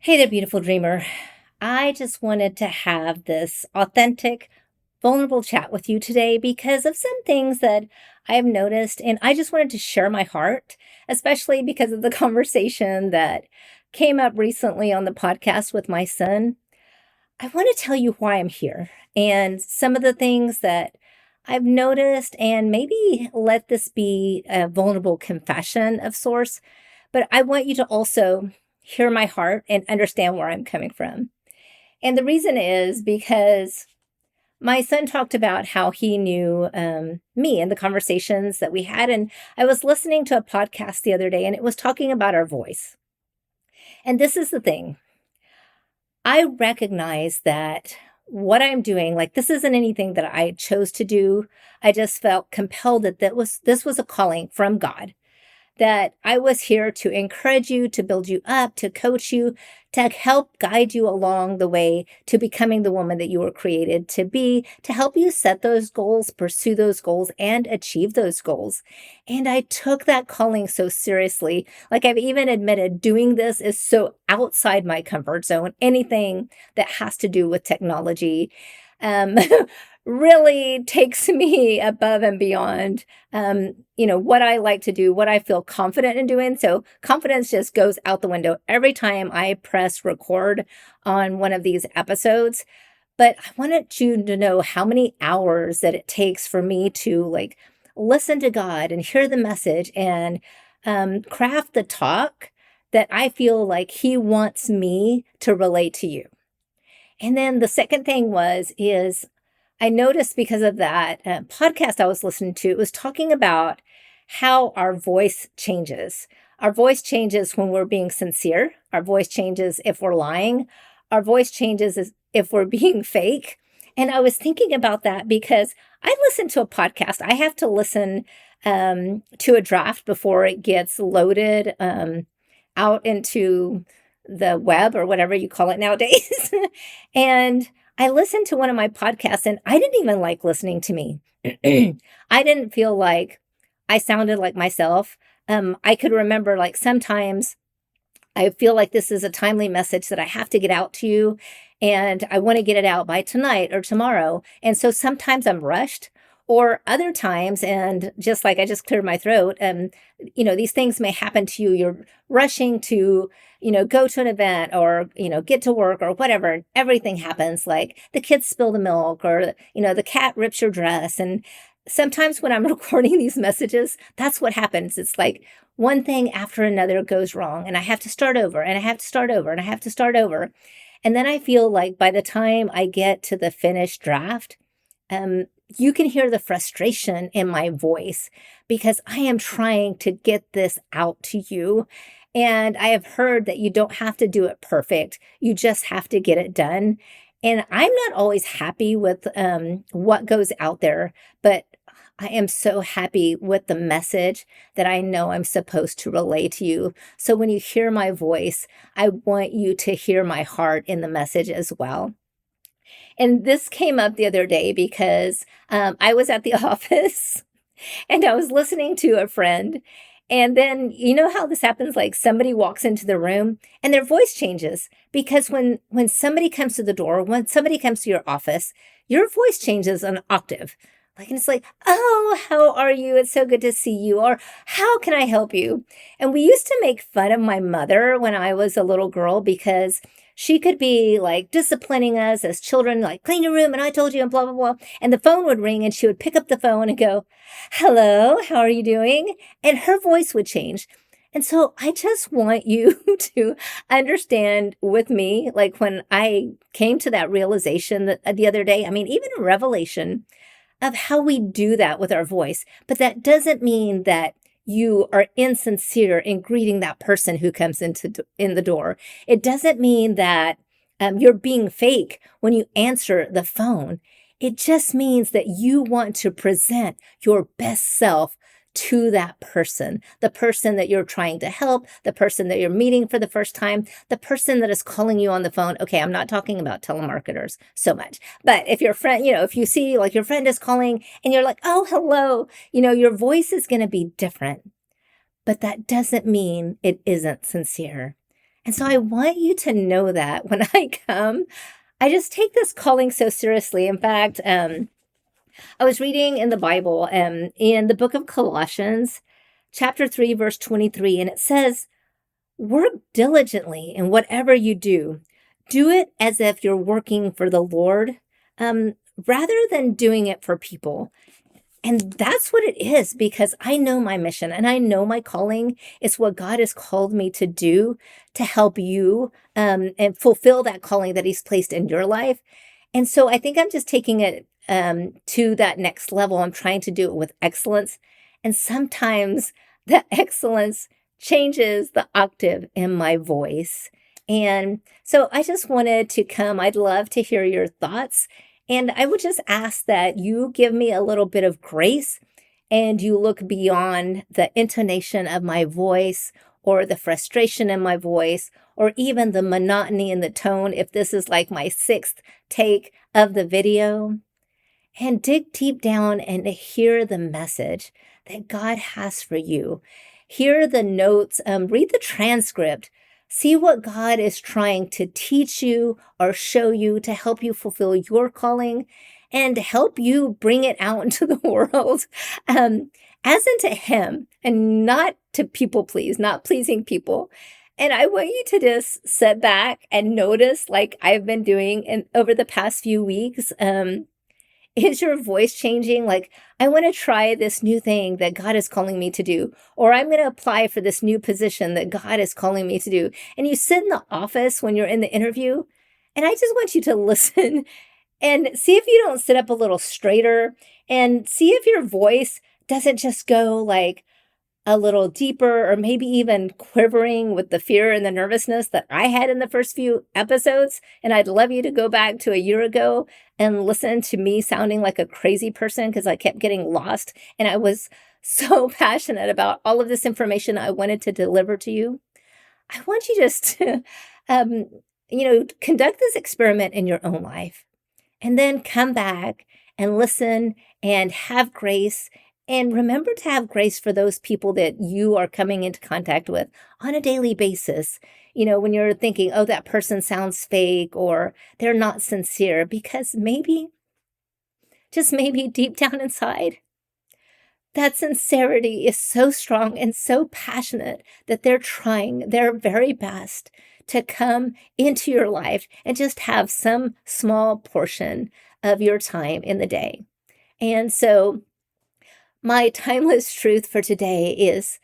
Hey there, beautiful dreamer. I just wanted to have this authentic, vulnerable chat with you today because of some things that I have noticed. And I just wanted to share my heart, especially because of the conversation that came up recently on the podcast with my son. I want to tell you why I'm here and some of the things that I've noticed, and maybe let this be a vulnerable confession of sorts. But I want you to also hear my heart and understand where I'm coming from. And the reason is because my son talked about how he knew me and the conversations that we had. And I was listening to a podcast the other day, and it was talking about our voice. And this is the thing, I recognize that what I'm doing, like, this isn't anything that I chose to do. I just felt compelled that this was a calling from God, that I was here to encourage you, to build you up, to coach you, to help guide you along the way to becoming the woman that you were created to be, to help you set those goals, pursue those goals, and achieve those goals. And I took that calling so seriously. Like, I've even admitted doing this is so outside my comfort zone. Anything that has to do with technology um, really takes me above and beyond what I like to do, what I feel confident in doing. So confidence just goes out the window every time I press record on one of these episodes. But I wanted you to know how many hours that it takes for me to like listen to God and hear the message and craft the talk that I feel like He wants me to relate to you. And then the second thing is I noticed because of that podcast I was listening to, it was talking about how our voice changes. Our voice changes when we're being sincere. Our voice changes if we're lying. Our voice changes if we're being fake. And I was thinking about that because I listen to a podcast. I have to listen to a draft before it gets loaded out into the web or whatever you call it nowadays. And I listened to one of my podcasts and I didn't even like listening to me. I didn't feel like I sounded like myself. I could remember like sometimes I feel like this is a timely message that I have to get out to you, and I want to get it out by tonight or tomorrow. And so sometimes I'm rushed, or other times, and just like I just cleared my throat, these things may happen to you. You're rushing to, go to an event or, get to work or whatever. And everything happens, like the kids spill the milk or, the cat rips your dress. And sometimes when I'm recording these messages, that's what happens. It's like one thing after another goes wrong, and I have to start over, and I have to start over, and I have to start over. And then I feel like by the time I get to the finished draft, um, you can hear the frustration in my voice because I am trying to get this out to you. And I have heard that you don't have to do it perfect. You just have to get it done. And I'm not always happy with what goes out there, but I am so happy with the message that I know I'm supposed to relay to you. So when you hear my voice, I want you to hear my heart in the message as well. And this came up the other day because I was at the office and I was listening to a friend. And then you know how this happens, like somebody walks into the room and their voice changes because when somebody comes to the door, when somebody comes to your office, your voice changes an octave. Like, and it's like, oh, how are you? It's so good to see you. Or how can I help you? And we used to make fun of my mother when I was a little girl because she could be like disciplining us as children, like clean your room and I told you and blah, blah, blah. And the phone would ring and she would pick up the phone and go, hello, how are you doing? And her voice would change. And so I just want you to understand with me, like when I came to that realization that the other day, I mean, even a revelation of how we do that with our voice. But that doesn't mean that you are insincere in greeting that person who comes in the door. It doesn't mean that you're being fake when you answer the phone. It just means that you want to present your best self to that person, the person that you're trying to help, the person that you're meeting for the first time, the person that is calling you on the phone. Okay, I'm not talking about telemarketers so much, but if your friend, if you see like your friend is calling and you're like, oh, hello, your voice is going to be different, but that doesn't mean it isn't sincere. And so I want you to know that when I come, I just take this calling so seriously. In fact, I was reading in the Bible, in the book of Colossians, chapter 3, verse 23, and it says, work diligently in whatever you do. Do it as if you're working for the Lord, um, rather than doing it for people. And that's what it is, because I know my mission and I know my calling. It's what God has called me to do to help you and fulfill that calling that He's placed in your life. And so I think I'm just taking it to that next level. I'm trying to do it with excellence. And sometimes the excellence changes the octave in my voice. And so I just wanted to come. I'd love to hear your thoughts. And I would just ask that you give me a little bit of grace and you look beyond the intonation of my voice or the frustration in my voice or even the monotony in the tone if this is like my sixth take of the video. And dig deep down and hear the message that God has for you. Hear the notes, read the transcript, see what God is trying to teach you or show you to help you fulfill your calling and help you bring it out into the world as into Him and not to people please, not pleasing people. And I want you to just sit back and notice, like I've been doing over the past few weeks. Is your voice changing? Like, I want to try this new thing that God is calling me to do, or I'm going to apply for this new position that God is calling me to do. And you sit in the office when you're in the interview, and I just want you to listen and see if you don't sit up a little straighter and see if your voice doesn't just go like a little deeper or maybe even quivering with the fear and the nervousness that I had in the first few episodes. And I'd love you to go back to a year ago and listen to me sounding like a crazy person because I kept getting lost. And I was so passionate about all of this information I wanted to deliver to you. I want you just to, conduct this experiment in your own life and then come back and listen and have grace. And remember to have grace for those people that you are coming into contact with on a daily basis. When you're thinking, oh, that person sounds fake or they're not sincere, because maybe, just maybe deep down inside, that sincerity is so strong and so passionate that they're trying their very best to come into your life and just have some small portion of your time in the day. And so, my timeless truth for today is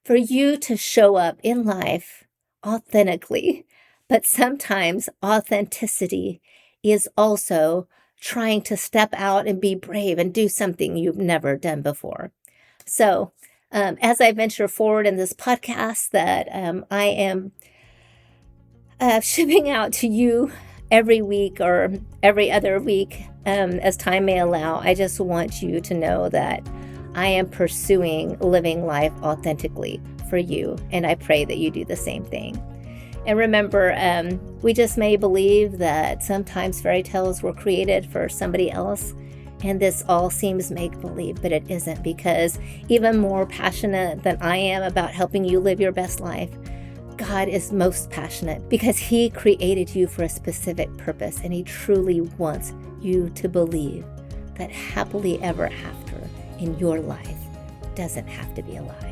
for you to show up in life authentically, but sometimes authenticity is also trying to step out and be brave and do something you've never done before. So, as I venture forward in this podcast that I am shipping out to you every week or every other week as time may allow, I just want you to know that I am pursuing living life authentically for you, and I pray that you do the same thing. And remember, we just may believe that sometimes fairy tales were created for somebody else, and this all seems make-believe, but it isn't, because even more passionate than I am about helping you live your best life, God is most passionate because He created you for a specific purpose, and He truly wants you to believe that happily ever after in your life doesn't have to be a lie.